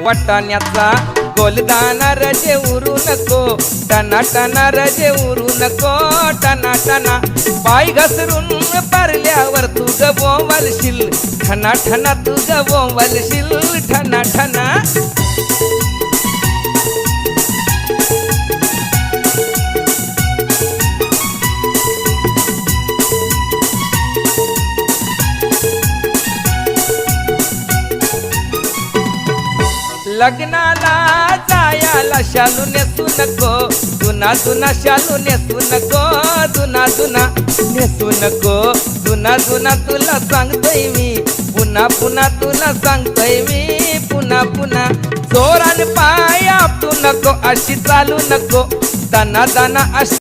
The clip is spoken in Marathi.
वाटाण्याचा गोलदाना रजे उरू नको टना टना रजे उरू नको टना टना पाय घसरून पारल्यावर तू ग बोंबलशील ठना ठना तू ग बोंबलशील ठना ठना लग्नाला जायाला शालू नेसू नको जुना जुना शालू नेसू नको जुना जुना नेसू नको जुना जुना तुला सांगतोय मी पुन्हा पुन्हा तुला सांगतोय मी पुन्हा पुन्हा जोरान पाय आपटू नको अशी चालू नको दाना दाना अशी